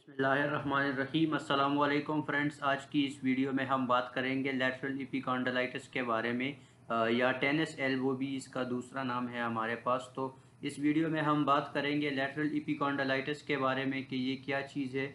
बिस्मिल्लाहिर्रहमानिर्रहीम अस्सलाम वालेकुम फ्रेंड्स। आज की इस वीडियो में हम बात करेंगे लैटरल एपिकॉन्डिलाइटिस के बारे में, या टेनिस एल्बो भी इसका दूसरा नाम है हमारे पास। तो इस वीडियो में हम बात करेंगे लैटरल एपिकॉन्डिलाइटिस के बारे में कि ये क्या चीज़ है,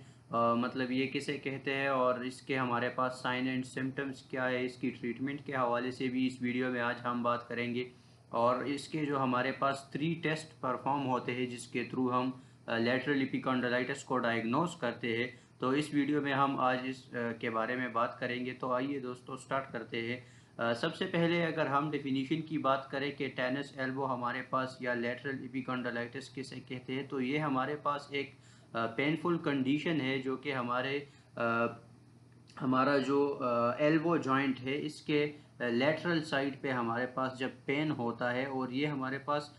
मतलब ये किसे कहते हैं और इसके हमारे पास साइन एंड सिम्टम्स क्या है, इसकी ट्रीटमेंट के हवाले से भी इस वीडियो में आज हम बात करेंगे। और इसके जो हमारे पास 3 टेस्ट परफॉर्म होते हैं जिसके थ्रू हम लैटरल एपिकॉन्डिलाइटिस को डायग्नोस करते हैं। तो इस वीडियो में हम आज इस के बारे में बात करेंगे। तो आइए दोस्तों स्टार्ट करते हैं। सबसे पहले अगर हम डेफिनीशन की बात करें कि टेनिस एल्बो हमारे पास या लैटरल एपिकॉन्डिलाइटिस किसे कहते हैं, तो ये हमारे पास एक पेनफुल कंडीशन है जो कि हमारा जो एल्बो जॉइंट है इसके लेटरल साइड पे हमारे पास जब पेन होता है और ये हमारे पास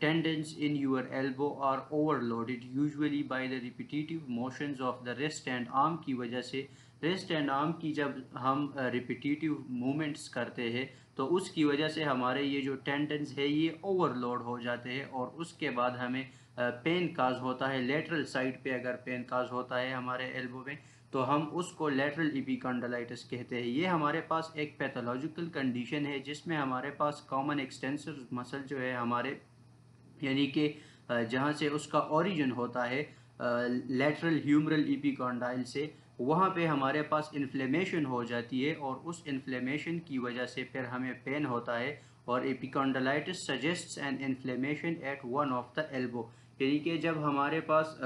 tendons in your elbow are overloaded usually by the repetitive motions of the wrist and arm की वजह से। रिस्ट एंड आर्म की जब हम रिपीटेटिव मूवमेंट्स करते हैं तो उसकी वजह से हमारे ये जो टेंडेंस है ये ओवरलोड हो जाते हैं और उसके बाद हमें पेन काज होता है। लेटरल साइड पे अगर पेन काज होता है हमारे एल्बो में तो हम उसको लेटरल एपिकॉन्डिलाइटिस कहते हैं। ये हमारे पास एक पैथोलॉजिकल कंडीशन है जिसमें हमारे पास कॉमन एक्सटेंसर मसल जो है हमारे, यानी कि जहाँ से उसका ओरिजिन होता है लेटरल ह्यूमरल एपिकॉन्डाइल से, वहाँ पे हमारे पास इन्फ्लेमेशन हो जाती है और उस इन्फ्लेमेशन की वजह से फिर हमें पेन होता है। और epicondylitis suggests an inflammation at one of the elbow, यानी कि जब हमारे पास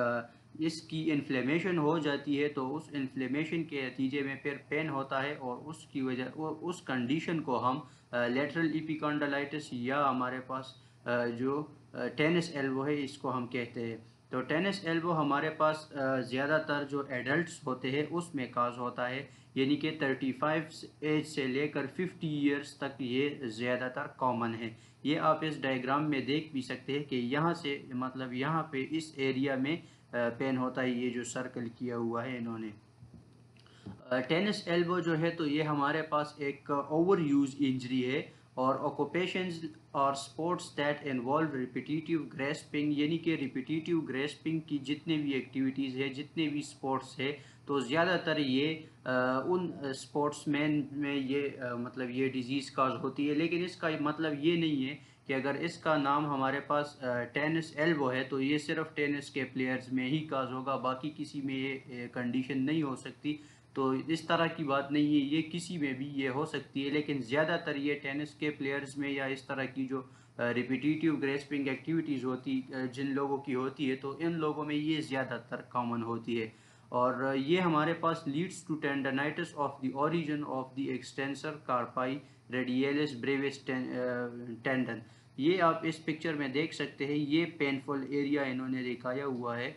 इसकी इन्फ्लेमेशन हो जाती है तो उस इन्फ्लेमेशन के नतीजे में फिर पेन होता है और उसकी वजह उस कंडीशन को हम लेटरल एपिकॉन्डिलाइटिस या हमारे पास जो टेनिस एल्बो है इसको हम कहते हैं। तो टेनिस एल्बो हमारे पास ज़्यादातर जो एडल्ट्स होते हैं उसमें काज होता है, यानी कि 35 एज से लेकर 50 ईयर्स तक ये ज़्यादातर कॉमन है। ये आप इस डायग्राम में देख भी सकते हैं कि यहाँ से मतलब यहाँ पे इस एरिया में पेन होता है, ये जो सर्कल किया हुआ है इन्होंने। टेनिस एल्बो जो है तो ये हमारे पास एक ओवर यूज इंजरी है और ऑक्यूपेशंस और sports that involve repetitive grasping, यानी कि रिपीटेटिव ग्रेस्पिंग की जितने भी एक्टिविटीज़ है, जितने भी स्पोर्ट्स है, तो ज़्यादातर ये उन स्पोर्ट्समैन में ये मतलब ये डिजीज़ काज होती है। लेकिन इसका मतलब ये नहीं है कि अगर इसका नाम हमारे पास टेनिस एल्बो है तो ये सिर्फ टेनिस के प्लेयर्स में ही काज होगा, बाकी किसी में ये कंडीशन नहीं हो सकती। तो इस तरह की बात नहीं है, ये किसी में भी ये हो सकती है, लेकिन ज़्यादातर ये टेनिस के प्लेयर्स में या इस तरह की जो रिपीटेटिव ग्रेस्पिंग एक्टिविटीज़ होती जिन लोगों की होती है तो इन लोगों में ये ज़्यादातर कॉमन होती है। और ये हमारे पास leads to tendinitis of the origin of the extensor carpi radialis brevis tendon. ये आप इस पिक्चर में देख सकते हैं, ये पेनफुल एरिया इन्होंने दिखाया हुआ है।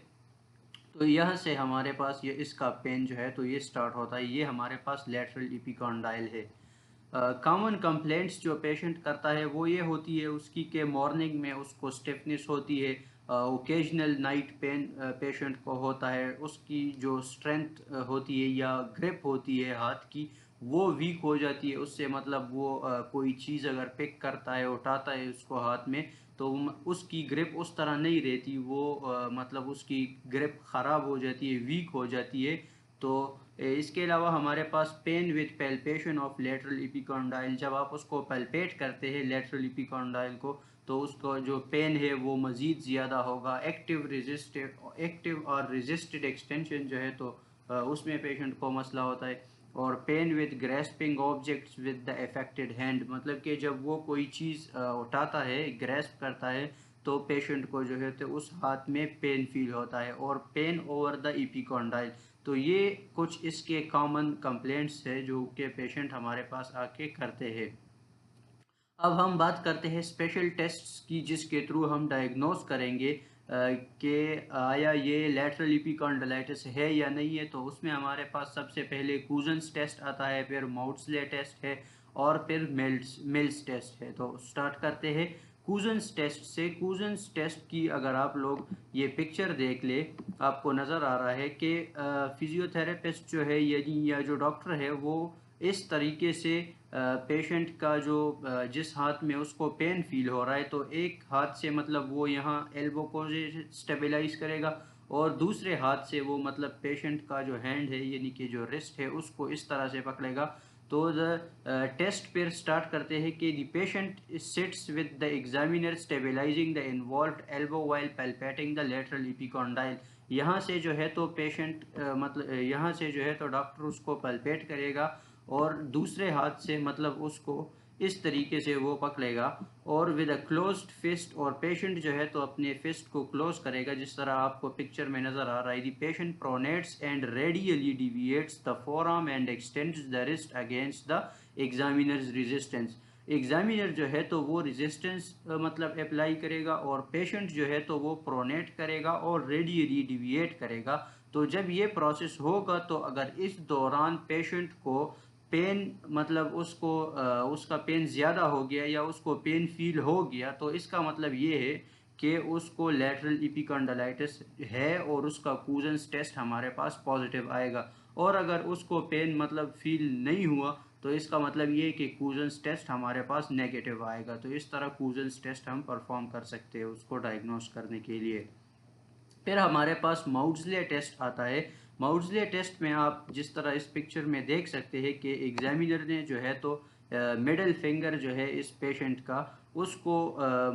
तो यहाँ से हमारे पास ये इसका पेन जो है तो ये स्टार्ट होता है, ये हमारे पास लेटरल एपिकॉन्डाइल है। कॉमन कंप्लेंट्स जो पेशेंट करता है वो ये होती है उसकी कि मॉर्निंग में उसको स्टिफनेस होती है, ओकेजनल नाइट पेन पेशेंट को होता है, उसकी जो स्ट्रेंथ होती है या ग्रिप होती है हाथ की वो वीक हो जाती है। उससे मतलब वो कोई चीज़ अगर पिक करता है उठाता है उसको हाथ में तो उसकी ग्रिप उस तरह नहीं रहती, वो मतलब उसकी ग्रिप ख़राब हो जाती है, वीक हो जाती है। तो इसके अलावा हमारे पास pain with palpation of lateral epicondyle, जब आप उसको पैल्पेट करते हैं लेटरल एपिकॉन्डाइल को तो उसको जो पेन है वो मज़ीद ज़्यादा होगा। एक्टिव और रेजिस्टेड एक्सटेंशन जो है तो उसमें पेशेंट को मसला होता है। और pain with grasping objects with the affected hand, मतलब कि जब वो कोई चीज़ उठाता है ग्रेस्प करता है तो पेशेंट को जो है तो उस हाथ में पेन फील होता है। और पेन ओवर द एपिकॉन्डाइल, तो ये कुछ इसके कॉमन कंप्लेंट्स है जो कि पेशेंट हमारे पास आके करते हैं। अब हम बात करते हैं स्पेशल टेस्ट्स की जिसके थ्रू हम डायग्नोस करेंगे कि आया ये लेटरल एपिकॉन्डिलाइटिस है या नहीं है। तो उसमें हमारे पास सबसे पहले कूजन्स टेस्ट आता है, फिर माउट्सले टेस्ट है और फिर मिल्स टेस्ट है। तो स्टार्ट करते हैं कूजन्स टेस्ट से। कूजन्स टेस्ट की अगर आप लोग ये पिक्चर देख ले आपको नज़र आ रहा है कि फिजियोथेरेपिस्ट जो है या जो डॉक्टर है वो इस तरीके से पेशेंट का जो जिस हाथ में उसको पेन फील हो रहा है तो एक हाथ से मतलब वो यहाँ एल्बो को स्टेबलाइज करेगा और दूसरे हाथ से वो मतलब पेशेंट का जो हैंड है यानी कि जो रिस्ट है उसको इस तरह से पकड़ेगा। तो द टेस्ट फिर स्टार्ट करते हैं कि the patient sits with the examiner stabilising the involved elbow while palpating the lateral epicondyle. यहाँ से जो है तो पेशेंट मतलब यहाँ से जो है तो डॉक्टर उसको पल्पेट करेगा और दूसरे हाथ से मतलब उसको इस तरीके से वो पकड़ेगा और विद अ क्लोज्ड फिस्ट, और पेशेंट जो है तो अपने फिस्ट को क्लोज करेगा जिस तरह आपको पिक्चर में नजर आ रहा है। The patient pronates and radially deviates the forearm and extends the wrist against the examiner's resistance. Examiner जो है तो वो रेजिस्टेंस मतलब अप्लाई करेगा और पेशेंट जो है तो वो प्रोनेट करेगा और रेडियली डिविएट करेगा। तो जब ये प्रोसेस होगा तो अगर इस दौरान पेशेंट को पेन मतलब उसका पेन ज़्यादा हो गया या उसको पेन फील हो गया तो इसका मतलब ये है कि उसको लेटरल इपिकॉन्डालाइटिस है और उसका कूजन्स टेस्ट हमारे पास पॉजिटिव आएगा। और अगर उसको पेन मतलब फील नहीं हुआ तो इसका मतलब ये है कि कूजन्स टेस्ट हमारे पास नेगेटिव आएगा। तो इस तरह कूजन्स टेस्ट हम परफॉर्म कर सकते हैं उसको डायग्नोस करने के लिए। फिर हमारे पास माउड्सले टेस्ट आता है। माउड्सले टेस्ट में आप जिस तरह इस पिक्चर में देख सकते हैं कि एग्जामिनर ने जो है तो मिडल फिंगर जो है इस पेशेंट का उसको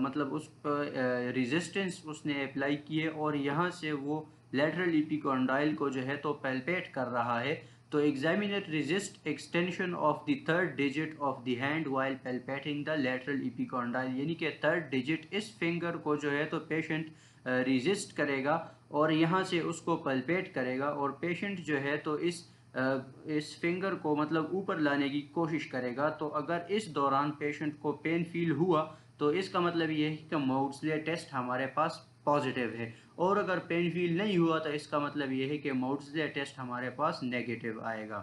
मतलब उस पर रेजिस्टेंस उसने अप्लाई किए और यहाँ से वो लेटरल इपिकॉन्डाइल को जो है तो पैल्पेट कर रहा है। तो examiner resist extension of the third digit of the hand while palpating the lateral epicondyle, यानी कि थर्ड डिजिट इस फिंगर को जो है तो पेशेंट रेजिस्ट करेगा और यहाँ से उसको पल्पेट करेगा और पेशेंट जो है तो इस फिंगर को मतलब ऊपर लाने की कोशिश करेगा। तो अगर इस दौरान पेशेंट को पेन फील हुआ तो इसका मतलब ये है कि माउड्सले टेस्ट हमारे पास पॉजिटिव है। और अगर पेन फील नहीं हुआ तो इसका मतलब ये है कि माउड्सले टेस्ट हमारे पास नेगेटिव आएगा।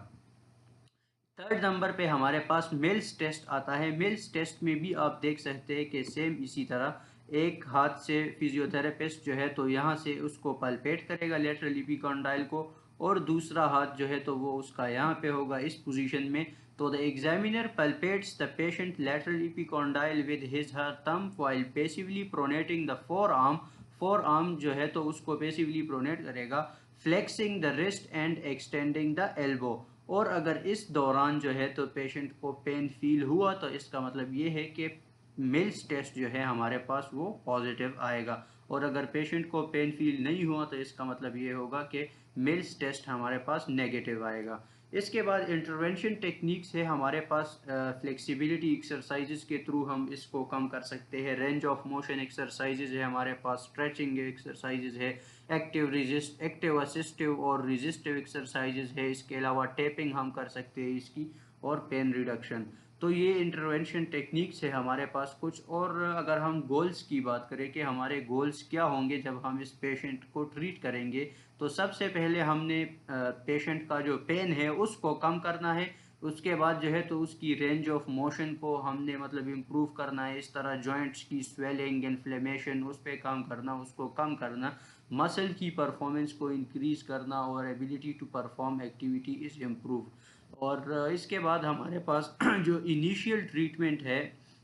थर्ड नंबर पे हमारे पास मिल्स टेस्ट आता है। मिल्स टेस्ट में भी आप देख सकते हैं कि सेम इसी तरह एक हाथ से फिजियोथेरेपिस्ट जो है तो यहाँ से उसको पल्पेट करेगा लेटरल इपिकॉन्डाइल को और दूसरा हाथ जो है तो वो उसका यहाँ पे होगा इस पोजीशन में। तो the examiner palpates the patient lateral epicondyle with his her thumb while passively pronating the forearm. Forearm जो है तो उसको पैसिवली प्रोनेट करेगा, flexing the wrist and extending the elbow. और अगर इस दौरान जो है तो पेशेंट को पेन फील हुआ तो इसका मतलब ये है कि मिल्स टेस्ट जो है हमारे पास वो पॉजिटिव आएगा। और अगर पेशेंट को पेन फील नहीं हुआ तो इसका मतलब ये होगा कि मिल्स टेस्ट हमारे पास नेगेटिव आएगा। इसके बाद इंटरवेंशन टेक्निक्स है हमारे पास। फ्लेक्सिबिलिटी एक्सरसाइजेज के थ्रू हम इसको कम कर सकते हैं। रेंज ऑफ मोशन एक्सरसाइजेज है हमारे पास, स्ट्रेचिंग एक्सरसाइजेज है, एक्टिव असिस्टिव और रेजिस्टिव एक्सरसाइजेज है। इसके अलावा टेपिंग हम कर सकते हैं इसकी और पेन रिडक्शन। तो ये इंटरवेंशन टेक्निक्स है हमारे पास कुछ। और अगर हम गोल्स की बात करें कि हमारे गोल्स क्या होंगे जब हम इस पेशेंट को ट्रीट करेंगे, तो सबसे पहले हमने पेशेंट का जो पेन है उसको कम करना है। उसके बाद जो है तो उसकी रेंज ऑफ मोशन को हमने मतलब इम्प्रूव करना है। इस तरह जॉइंट्स की स्वेलिंग इन्फ्लेमेशन उस पर काम करना, उसको कम करना, मसल की परफॉर्मेंस को इंक्रीज करना और ability to perform activity is improve. और इसके बाद हमारे पास जो इनिशियल ट्रीटमेंट है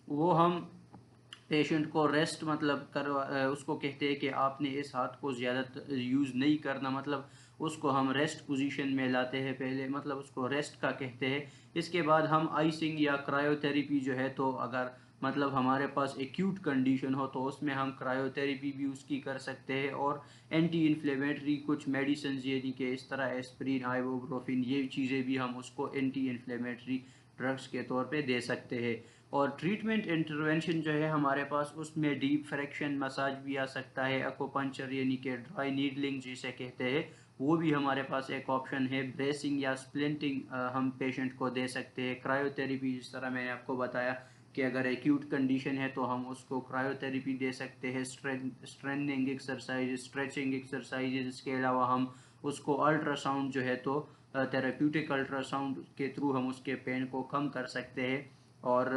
वो हम पेशेंट को रेस्ट मतलब उसको कहते हैं कि आपने इस हाथ को ज़्यादा यूज़ नहीं करना, मतलब उसको हम रेस्ट पोजीशन में लाते हैं पहले, मतलब उसको रेस्ट का कहते हैं। इसके बाद हम आइसिंग या क्रायोथेरेपी जो है तो अगर मतलब हमारे पास एक्यूट कंडीशन हो तो उसमें हम क्रायोथेरेपी भी उसकी कर सकते हैं। और एंटी इन्फ्लेमेटरी कुछ मेडिसिन यानी कि इस तरह एस्प्रिन, आइबुप्रोफिन, ये चीज़ें भी हम उसको एंटी इन्फ्लेमेटरी ड्रग्स के तौर पे दे सकते हैं। और ट्रीटमेंट इंटरवेंशन जो है हमारे पास उसमें डीप फ्रैक्शन मसाज भी आ सकता है, एक्यूपंक्चर यानी कि ड्राई नीडलिंग जिसे कहते हैं वो भी हमारे पास एक ऑप्शन है। ब्रेसिंग या स्प्लिंटिंग हम पेशेंट को दे सकते हैं। क्रायोथेरेपी जिस तरह मैंने आपको बताया कि अगर एक्यूट कंडीशन है तो हम उसको क्रायोथेरेपी दे सकते हैं। स्ट्रेनिंग एक्सरसाइज, स्ट्रेचिंग एक्सरसाइज, इसके अलावा हम उसको अल्ट्रासाउंड जो है तो थेरेप्यूटिक अल्ट्रासाउंड के थ्रू हम उसके पेन को कम कर सकते हैं। और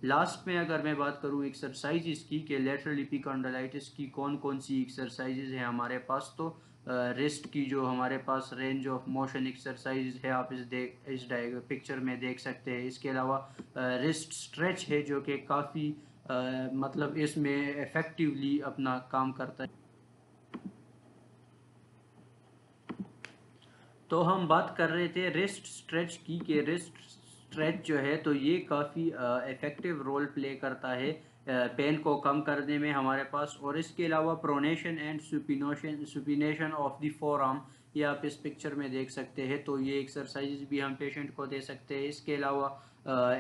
लास्ट में अगर मैं बात करूँ एक्सरसाइजेज की कि लेटरल इपिकॉन्डालाइटिस की कौन कौन सी एक्सरसाइजेज हैं हमारे पास, तो रिस्ट की जो हमारे पास रेंज ऑफ मोशन एक्सरसाइज है आप इस पिक्चर में देख सकते हैं। इसके अलावा रिस्ट स्ट्रेच है जो कि काफ़ी मतलब इसमें इफ़ेक्टिवली अपना काम करता है। तो हम बात कर रहे थे रिस्ट स्ट्रेच की, कि रिस्ट स्ट्रेच जो है तो ये काफ़ी इफ़ेक्टिव रोल प्ले करता है पेन को कम करने में हमारे पास। और इसके अलावा pronation and supination of the four arm, ये आप इस पिक्चर में देख सकते हैं। तो ये एक्सरसाइज भी हम पेशेंट को दे सकते हैं। इसके अलावा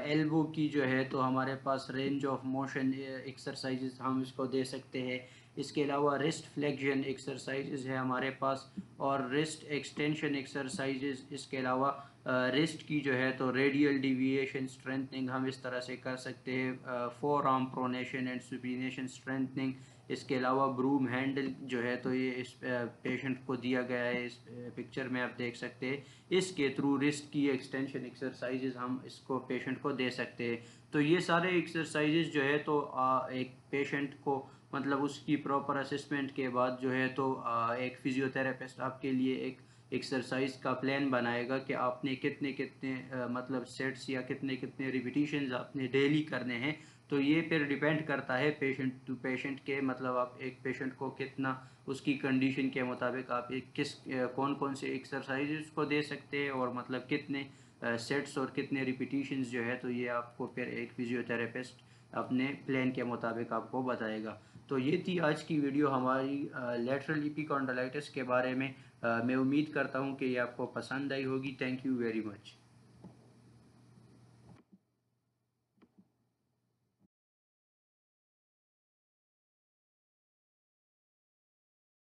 एल्बो की जो है तो हमारे पास रेंज ऑफ मोशन एक्सरसाइजेज हम इसको दे सकते हैं। इसके अलावा रिस्ट फ्लेक्शन एक्सरसाइजेज है हमारे पास, और रिस्ट एक्सटेंशन एक्सरसाइजेज। इसके अलावा रिस्ट की जो है तो रेडियल डिविएशन स्ट्रेंथनिंग हम इस तरह से कर सकते हैं, four arm pronation and supination strengthening. इसके अलावा ब्रूम हैंडल जो है तो ये इस पेशेंट को दिया गया है, इस पिक्चर में आप देख सकते हैं। इसके थ्रू रिस्ट की एक्सटेंशन एक्सरसाइजेज हम इसको पेशेंट को दे सकते हैं। तो ये सारे एक्सरसाइजेज जो है तो एक पेशेंट को मतलब उसकी प्रॉपर असेसमेंट के बाद जो है तो एक फिजियोथेरेपिस्ट आपके लिए एक एक्सरसाइज का प्लान बनाएगा कि आपने कितने कितने मतलब सेट्स या कितने कितने रिपीटिशंस आपने डेली करने हैं। तो ये फिर डिपेंड करता है पेशेंट टू पेशेंट के, मतलब आप एक पेशेंट को कितना उसकी कंडीशन के मुताबिक आप एक कौन कौन से एक्सरसाइजेस को दे सकते हैं, और मतलब कितने सेट्स और कितने रिपीटिशंस जो है तो ये आपको फिर एक फिजियोथेरेपिस्ट अपने प्लान के मुताबिक आपको बताएगा। तो ये थी आज की वीडियो हमारी लेटरल इपिकॉन्डाइलिटिस के बारे में। मैं उम्मीद करता हूँ कि ये आपको पसंद आई होगी। Thank you very much.